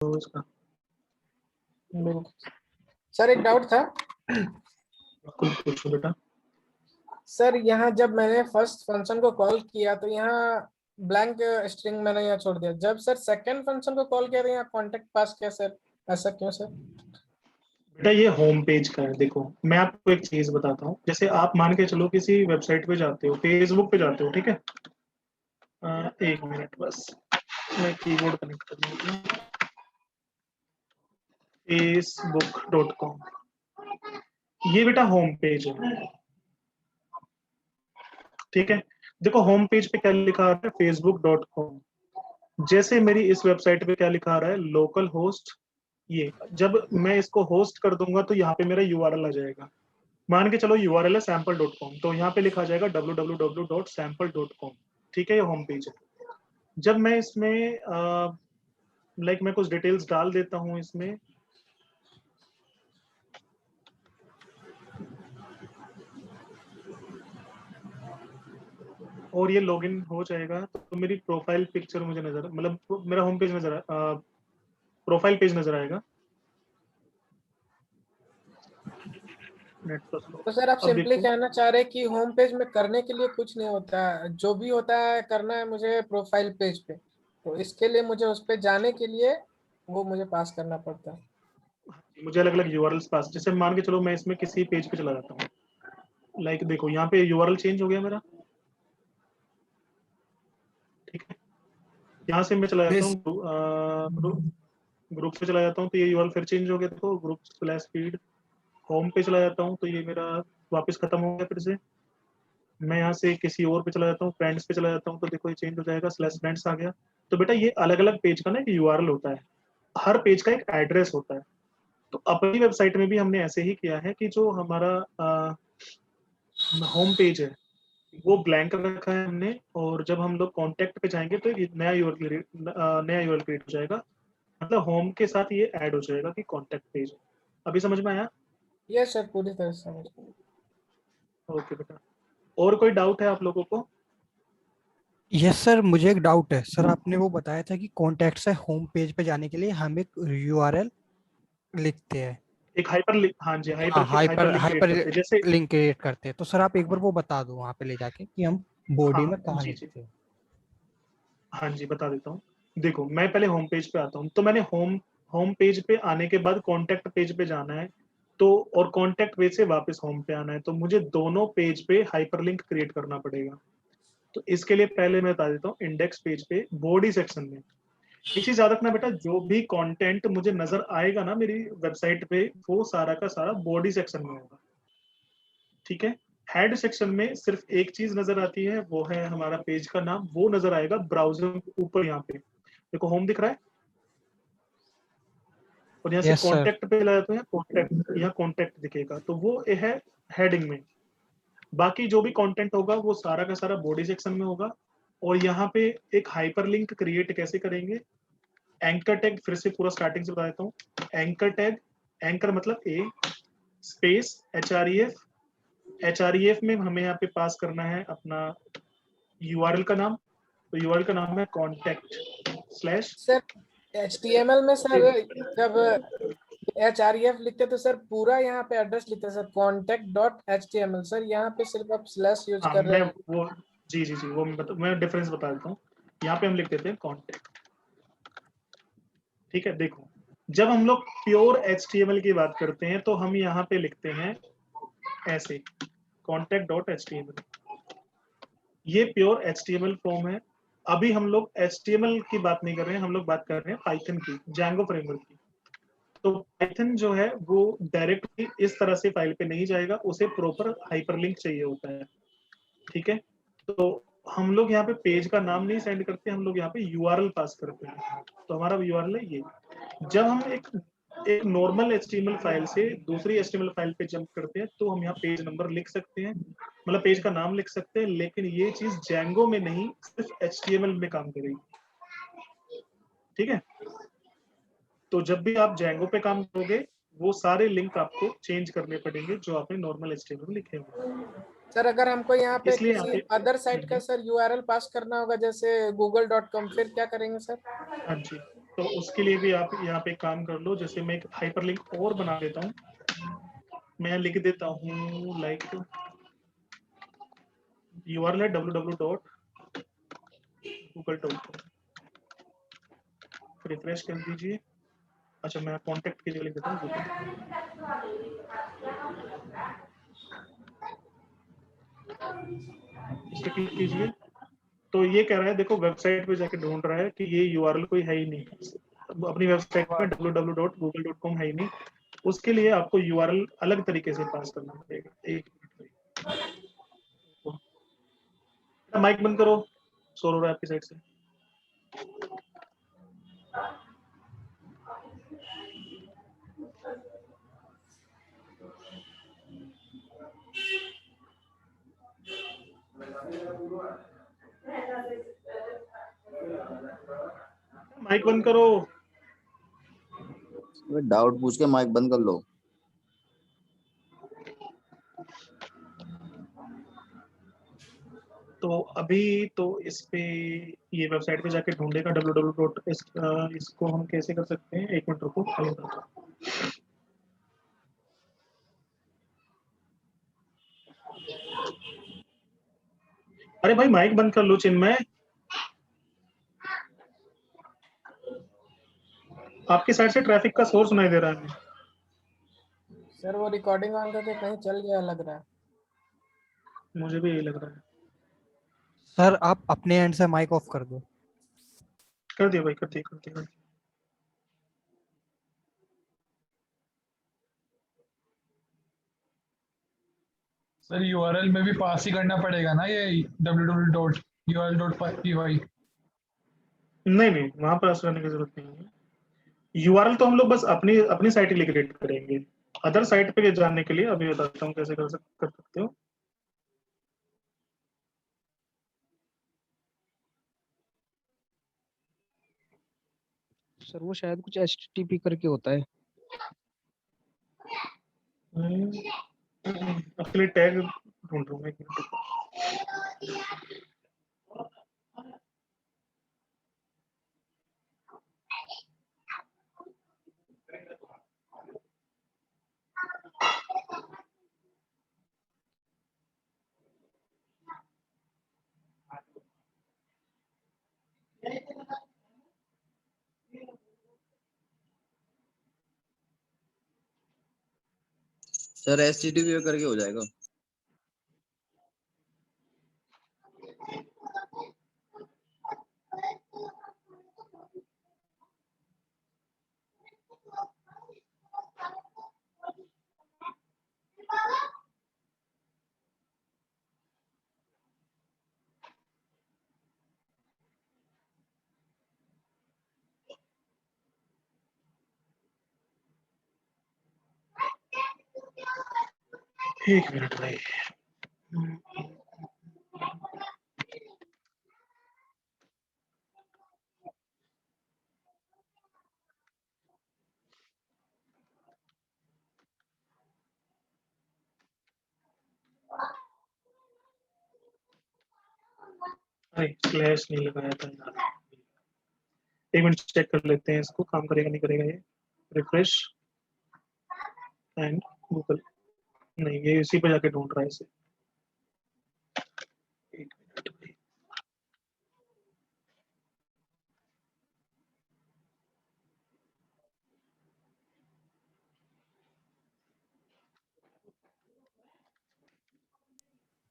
तो इसका बिल्कुल सर, एक डाउट था। कुछ पूछो बेटा। सर यहाँ जब मैंने फर्स्ट फंक्शन को कॉल किया तो यहाँ ब्लैंक स्ट्रिंग मैंने यहाँ छोड़ दिया। जब सर सेकंड फंक्शन को कॉल किया तो यहाँ कॉन्टेक्ट पास किया सर, ऐसा क्यों सर? बेटा ये होम पेज का है। देखो मैं आपको एक चीज बताता हूँ। जैसे आप मान के चलो किसी वेबसाइट पे जाते हो, फेसबुक पे जाते हो, ठीक है। एक मिनट बस, मैं कीबोर्ड कनेक्ट कर लूँ। facebook.com, ये बेटा होम पेज है, ठीक है। देखो होम पेज पे क्या लिखा आ रहा है, facebook.com। जैसे मेरी इस वेबसाइट पे क्या लिखा आ रहा है, लोकल होस्ट। ये जब मैं इसको होस्ट कर दूंगा तो यहाँ पे मेरा यूआरएल आ जाएगा। मान के चलो यूआरएल है sample.com, तो यहाँ पे लिखा जाएगा www.sample.com। ठीक है, ये होम पेज है। जब मैं इसमें लाइक मैं कुछ डिटेल्स डाल देता हूँ इसमें, और ये लॉगिन हो जाएगा तो मेरी प्रोफाइल पिक्चर मुझे नजर, मतलब मेरा होम पेज नजर, प्रोफाइल पेज नजर आएगा। नेट तो स्लो। तो सर आप अब सिंपली देखो, कहना चाह रहे हैं कि होम पेज में करने के लिए कुछ नहीं होता है, जो भी होता है करना है मुझे प्रोफाइल पेज पे, तो इसके लिए मुझे उस पे जाने के लिए वो मुझे पास करना पड़ता है। मुझे अलग अलग यूआरएल्स पास, जैसे मान के चलो मैं इसमें किसी पेज पे चला जाता हूँ। लाइक देखो यहाँ पे यूआरएल चेंज हो गया मेरा, ठीक है। यहाँ से मैं चला जाता बेस हूँ ग्रुप पे चला जाता हूँ, तो ये यूआरएल फिर चेंज हो गया। देखो ग्रुप स्लैश फीड, होम पे चला जाता हूँ तो ये मेरा वापस खत्म हो गया फिर से। मैं यहाँ से किसी और पे चला जाता हूँ, फ्रेंड्स पे चला जाता हूँ, तो देखो ये चेंज हो जाएगा, स्लैश फ्रेंड्स आ गया। तो बेटा ये अलग अलग पेज का ना एक यूआरएल होता है, हर पेज का एक एड्रेस होता है। तो अपनी वेबसाइट में भी हमने ऐसे ही किया है कि जो हमारा होम पेज है वो ब्लैंक रखा है हमने, और जब हम लोग कॉन्टेक्ट पे जाएंगे तो एक नया यूआरएल क्रिएट हो जाएगा। मतलब होम के साथ ये ऐड हो जाएगा कि कॉन्टेक्ट पेज है। अभी समझ में आया? ये सर पूरी तरह से समझ गए। ओके बेटा, और कोई डाउट है आप लोगों को? यस सर, मुझे एक डाउट है सर। आपने वो बताया था कि कॉन्टैक्ट से होम पेज पे जाने के लिए हम एक यूआरएल लिखते हैं। एक हाइपर लिंक, हाँ जी, हाँ, हाइपर लिंक क्रिएट हाइपर करते हैं जैसे। लिंक क्रिएट करते हैं। तो सर आप एक बार वो बता दो वहां पे ले जाके कि हम बॉडी हाँ में कहाँ जी जी, लिखते हैं। हाँ जी बता देता हूँ। देखो मैं पहले होम पेज पे आता हूँ, तो मैंने होम होम पेज पे आने के बाद कॉन्टैक्ट पेज पे जाना है, तो और कॉन्टैक्ट पेज से वापस होम पे आना है, तो मुझे दोनों पेज पे हाइपरलिंक क्रिएट करना पड़ेगा। तो इसके लिए पहले मैं बता देता हूँ, इंडेक्स पेज पे बॉडी सेक्शन में एक चीज याद रखना बेटा, जो भी कंटेंट मुझे नजर आएगा ना मेरी वेबसाइट पे, वो सारा का सारा बॉडी सेक्शन में होगा, ठीक है। हेड सेक्शन में सिर्फ एक चीज नजर आती है, वो है हमारा पेज का नाम, वो नजर आएगा ब्राउजर के ऊपर। यहाँ पे देखो होम दिख रहा है, और यहाँ से यस सर। कॉन्टेक्ट पे लाते हैं, कॉन्टेक्ट, यहाँ कॉन्टेक्ट दिखेगा, तो वो है हेडिंग में। बाकी जो भी कंटेंट होगा वो सारा का सारा बॉडी सेक्शन में होगा। और यहाँ पे एक हाइपरलिंक क्रिएट कैसे करेंगे, एंकर टैग, फिर से पूरा स्टार्टिंग से बता देता हूँ। एंकर टैग, एंकर मतलब A space H R E F में हमें यहाँ पे पास करना है अपना यूआरएल का नाम। तो यूआरएल का नाम है कॉन्टेक्ट स्लैश। सर HTML में सर जब HREF लिखते हैं तो सर पूरा यहाँ पे एड्रेस लिखते हैं सर, contact.html। सर यहाँ पे सिर्फ आप स्लैश यूज हाँ कर रहे मैं हैं। वो, जी जी जी, वो मैं डिफरेंस बता देता हूँ। यहाँ पे हम लिख देते हैं कॉन्टेक्ट, ठीक है। देखो जब हम लोग प्योर HTML की बात करते हैं तो हम यहाँ पे लिखते हैं ऐसे, contact.html। ये प्योर HTML फॉर्म है। अभी हम लोग HTML की बात नहीं कर रहे हैं, हम लोग बात कर रहे हैं पाइथन की, जैंगो फ्रेमवर्क की। तो पाइथन जो है वो डायरेक्टली इस तरह से फाइल पे नहीं जाएगा, उसे प्रॉपर हाइपरलिंक चाहिए होता है, ठीक है। तो हम लोग यहाँ पे पेज का नाम नहीं सेंड करते, हम लोग यहाँ पे यूआरएल पास करते हैं। तो हमारा यूआरएल है ये। जब हम एक एक नॉर्मल HTML फाइल से दूसरी HTML फाइल पे जंप करते हैं तो हम यहाँ पेज नंबर लिख सकते हैं, मतलब पेज का नाम लिख सकते हैं, लेकिन ये चीज जैंगो में नहीं, सिर्फ HTML में काम करेगी, ठीक है। तो जब भी आप जैंगो पे काम करोगे वो सारे लिंक आपको चेंज करने पड़ेंगे जो आपने नॉर्मल HTML में लिखे होंगे। सर अगर हमको यहाँ पे इसलिए यहाँ किसी पे अदर साइट का सर URL पास करना होगा जैसे google.com, फिर क्या करेंगे सर? हाँ जी, तो उसके लिए भी आप यहाँ पे काम कर लो। जैसे मैं एक हाइपरलिंक और बना देता हूँ, मैं लिख देता हूँ लाइक URL है www.google.com। रिफ्रेश कर दीजिए। अच्छा, मैं कॉन्टेक्ट के लिए लिख देता हूँ Google। इस पे क्लिक कीजिए तो ये कह रहा है, देखो वेबसाइट पे जाके ढूंढ रहा है कि ये URL कोई है ही नहीं, अपनी वेबसाइट में www.google.com है ही नहीं। उसके लिए आपको URL अलग तरीके से पास करना पड़ेगा। एक मिनट, माइक बंद करो, शोर हो रहा है आपकी साइड से। माइक बंद करो। डाउट पूछ के माइक बंद कर लो। तो अभी तो इस पे ये वेबसाइट पे जाके ढूंढेगा www. इसको हम कैसे कर सकते हैं, एक मिनट रुको। अरे भाई माइक बंद कर लो चिन्मय, आपकी साइड से ट्रैफिक का शोर सुनाई दे रहा है। सर वो रिकॉर्डिंग ऑन करके कहीं चल गया लग रहा है। मुझे भी यही लग रहा है। सर आप अपने एंड से माइक ऑफ कर दो। कर दिया भाई, कर दिया, कर दिया। सर यूआरएल में भी पास ही करना पड़ेगा ना ये www.url.py। नहीं नहीं, वहां पास करने की जरूरत नहीं है। URL तो हम लोग बस अपनी अपनी साइट के लिए क्रिएट करेंगे। अदर साइट पे जाने के लिए अभी बताता हूँ कैसे कर सकते हो। सर वो शायद कुछ HTTP करके होता है। उसके लिए टैग ढूंढ रहा हूँ, एक मिनट। सर HTTP करके हो जाएगा। एक मिनट भाई। अरे स्लैश नहीं लगाया था यार। एक मिनट चेक कर लेते हैं इसको, काम करेगा नहीं करेगा ये। रिफ्रेश एंड गूगल, नहीं ये इसी पे जाके ढूंढ रहा है इसे। एक मिनट भाई।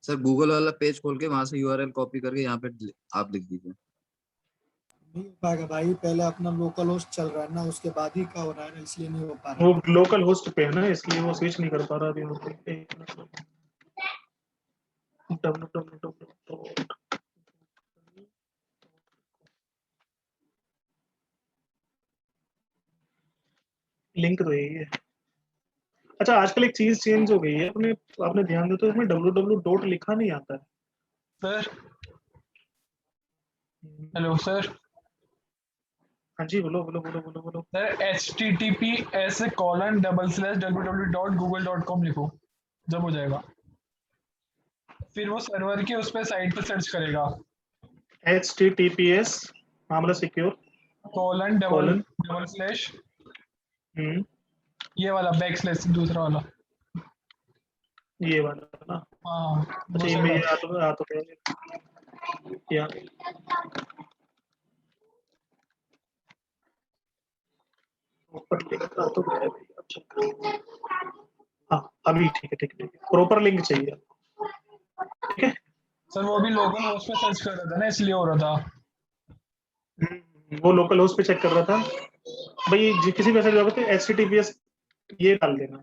सर गूगल वाला पेज खोल के वहां से URL कॉपी करके यहाँ पे आप लिख दीजिए। नहीं हो पाएगा भाई, पहले अपना लोकल होस्ट चल रहा है ना, उसके बाद ही का हो रहा है ना, इसलिए नहीं हो पा रहा। वो लोकल होस्ट पे है ना, इसलिए वो स्विच नहीं कर पा रहा अभी वहाँ पे। एक मिनट। www. लिंक तो यही है। अच्छा, आजकल एक चीज चेंज हो गई है, आपने आपने ध्यान दो तो इसमें www डॉट लिखा नहीं आता है। Sir hello sir. हाँ जी, बोलो बोलो बोलो बोलो बोलो। सर https://www.google.com लिखो, जब हो जाएगा फिर वो सर्वर के उस पे साइट पे सर्च करेगा। HTTPS मामला secure colon Colon. Double slash hmm, ये वाला बैक स्लैश दूसरा वाला। ये वाला ना। हाँ अच्छा वो ये सेट में है। ये आ तो गया या ऊपर लिंक आ तो गया भाई। अच्छा हाँ अभी ठीक है प्रॉपर लिंक चाहिए। ठीक है सर वो भी लोकल होस्ट पे सर्च कर रहा था ना, इसलिए हो रहा था। वो लोकल होस्ट पे चेक कर रहा था भाई। किसी भी ऐसा जाओगे तो HTTPS ये डाल देना।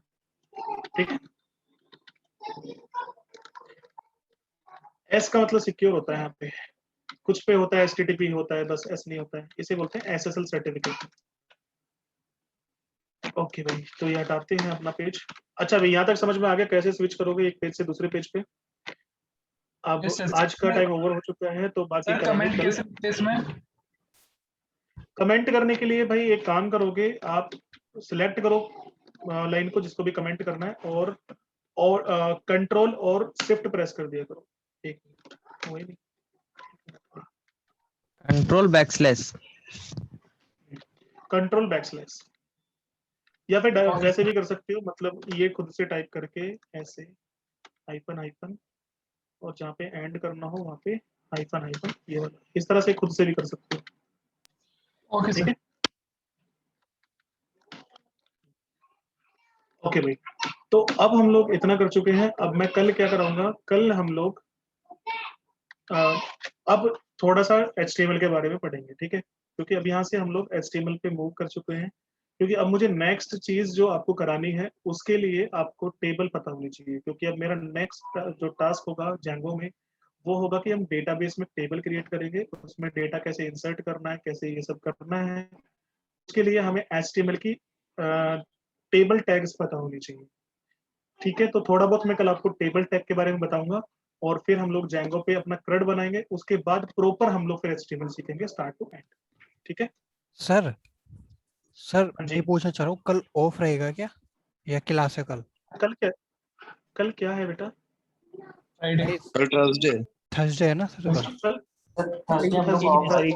ठीक है एस का मतलब सिक्योर होता है। यहाँ पे कुछ पे होता है HTTP होता है, बस एस नहीं होता है। इसे बोलते हैं SSL सर्टिफिकेट। ओके भाई तो ये हटाते हैं अपना पेज। अच्छा भाई यहाँ तक समझ में आ गया कैसे स्विच करोगे एक पेज से दूसरे पेज पे। अब यस सर। आज का टाइम ओवर हो चुका है तो बाकी सर करेंगे कमेंट कल। कैसे करते हैं इसमें? कमेंट करने के लिए भाई एक काम करोगे आप, सिलेक्ट करो लाइन को जिसको भी कमेंट करना है और कंट्रोल और शिफ्ट प्रेस कर दिया करो। एक मिनट वही नहीं कंट्रोल बैकस्लैश। कंट्रोल बैकस्लैश या फिर वैसे भी कर सकते हो। मतलब ये खुद से टाइप करके ऐसे हाइफन हाइफन और जहाँ पे एंड करना हो वहाँ पे हाइफन हाइफन ये वाला इस तरह से खुद से भी कर सकते हो। ओके ठीक सर। है ओके भाई तो अब हम लोग इतना कर चुके हैं। अब मैं कल क्या कराऊंगा, कल हम लोग अब थोड़ा सा HTML के बारे में पढ़ेंगे। ठीक है क्योंकि अब यहाँ से हम लोग HTML पे मूव कर चुके हैं। क्योंकि अब मुझे नेक्स्ट चीज जो आपको करानी है उसके लिए आपको टेबल पता होनी चाहिए। क्योंकि अब मेरा नेक्स्ट जो टास्क होगा Django में वो होगा कि हम डेटाबेस में टेबल क्रिएट करेंगे, उसमें डेटा कैसे इंसर्ट करना है, कैसे ये सब करना है। उसके लिए हमें HTML की टेबल टैग्स पता होनी चाहिए। ठीक है तो थोड़ा बहुत मैं कल आपको टेबल टैग के बारे में बताऊंगा और फिर हम लोग Django पे अपना CRUD बनाएंगे। उसके बाद प्रॉपर हम लोग फिर HTML सीखेंगे स्टार्ट टू एंड। ठीक है सर सर हाँ ये जी। पूछना चाह रहा हूँ, कल ऑफ रहेगा क्या या क्लास है कल? कल क्या है बेटा? फ्राइडे। नहीं कल ट्यूसडे। थर्सडे है ना सर कल? कल थर्सडे हम लोग ऑफ सॉरी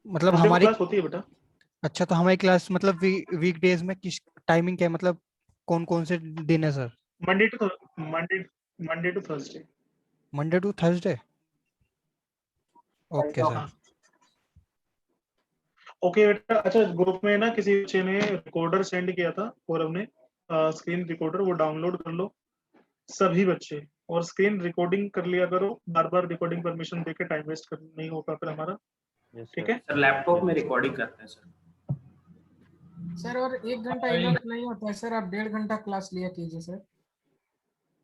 मतलब थर्सडे को हमारी, क्लास होती है बेटा। अच्छा तो हमारी क्लास मतलब वीक डेज में किस टाइमिंग क्या है, मतलब कौन कौन से दिन है sir? Monday to Monday to Thursday. Monday to Thursday. Okay sir. हाँ ओके बेटा। अच्छा ग्रुप में ना किसी बच्चे ने रिकॉर्डर सेंड किया था और हमने स्क्रीन रिकॉर्डर वो डाउनलोड कर लो सभी बच्चे और स्क्रीन रिकॉर्डिंग कर लिया करो। बार बार रिकॉर्डिंग परमिशन देके टाइम वेस्ट कर नहीं होगा फिर हमारा। ठीक है सर लैपटॉप में रिकॉर्डिंग करते हैं सर। सर। और 1 घंटा इनफ नहीं होता है सर, आप 1.5 घंटा क्लास लिया कीजिए सर।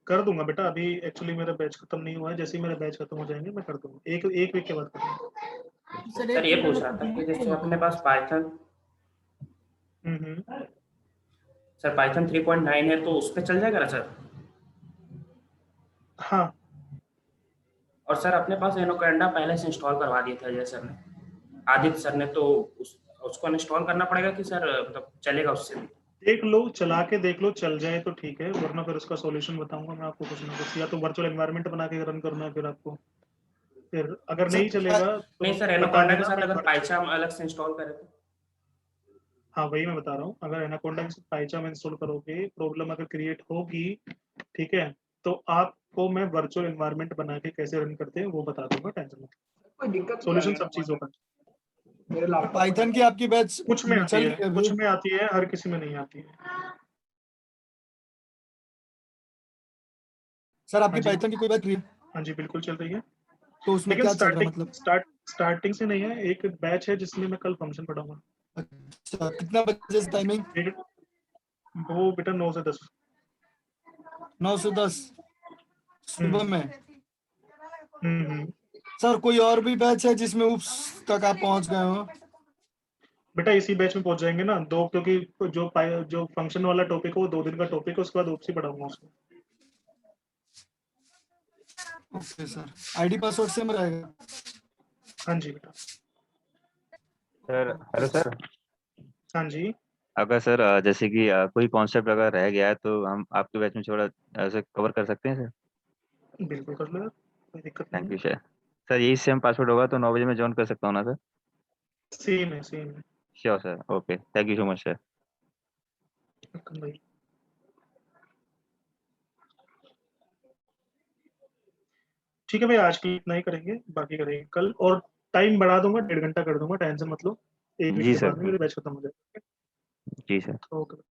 कर दूंगा बेटा। अभी एक्चुअली मेरा बैच खत्म नहीं हुआ है, जैसे ही मेरा बैच खत्म हो जाएंगे मैं कर दूंगा। एक वीक के बाद कर दूंगा। सर सर 1 ये घंटे पूछ में रहा था कि कंप्लीट जैसे नहीं अपने होगा। पास पाइथन सर पाइथन 3.9 है तो उस पे चल जाएगा ना सर? हाँ और सर अपने पास एनोकोंडा पहले से इंस्टॉल करवा दिया था अजय सर ने, आदित्य सर ने, तो उसको इंस्टॉल करना पड़ेगा कि सर मतलब चलेगा उससे भी? देख लो चला के देख लो, चल जाए तो ठीक है वरना फिर उसका सॉल्यूशन बताऊंगा मैं आपको कुछ ना कुछ। या तो वर्चुअल एनवायरनमेंट बना के रन करना है फिर आपको। फिर अगर नहीं चलेगा नहीं तो सर बता एनोकोंडा के देना साथ मैं अगर पाइथन अलग से इंस्टॉल करें तो? हाँ वही मैं बता रहा हूँ। अगर एनाकोंडा के साथ पाइथन इंस्टॉल करोगे प्रॉब्लम अगर क्रिएट होगी ठीक है तो आपको मैं वर्चुअल एनवायरनमेंट बना के कैसे रन करते हैं वो बता दूंगा। टेंशन मत। कोई दिक्कत सॉल्यूशन सब चीजों का पाइथन की आपकी बैच कुछ में आती चल है, रही अभी? कुछ में आती है, हर किसी में नहीं आती है। सर हाँ आपकी जी पाइथन की कोई बैच रही है? हाँ जी बिल्कुल चल रही है। तो उसमें लेकिन क्या चल रहा है मतलब? स्टार्टिंग से नहीं है। एक बैच है जिसमें मैं कल फंक्शन पढ़ाऊंगा। अच्छा कितना बजे से टाइमिंग? वो बेटा 9 से 10। 9 से 10 सुबह में? हम्म। सर कोई और भी बैच है जिसमें उप्स तक आप पहुंच गए हो? बेटा इसी बैच में पहुंच जाएंगे ना दो, क्योंकि जो फंक्शन वाला टॉपिक है वो 2 दिन का टॉपिक है, उसके बाद ओपसी पढ़ाऊंगा उसको। Okay sir. ID password same रहेगा? हाँ जी बेटा। Sir hello sir. हाँ जी अगर सर जैसे कि कोई कॉन्सेप्ट अगर रह गया है तो हम आपके बैच में थोड़ा ऐसे कवर कर सकते हैं सर? बिल्कुल कर लो, कोई दिक्कत नहीं थैंक है। You sir. सर यही सेम पासवर्ड होगा तो 9 बजे मैं ज्वाइन कर सकता हूँ ना सर? सेम है, सेम है। Sure sir, okay, thank you so much sir. Welcome भाई। ठीक है भाई, आज के लिए इतना ही करेंगे, बाकी करेंगे कल, और टाइम बढ़ा दूंगा, 1.5 घंटा कर दूंगा, टेंशन मत लो, 1 वीक जी के सर। बाद में मेरी बैच खत्म हो जाएगा। जी सर। ओके।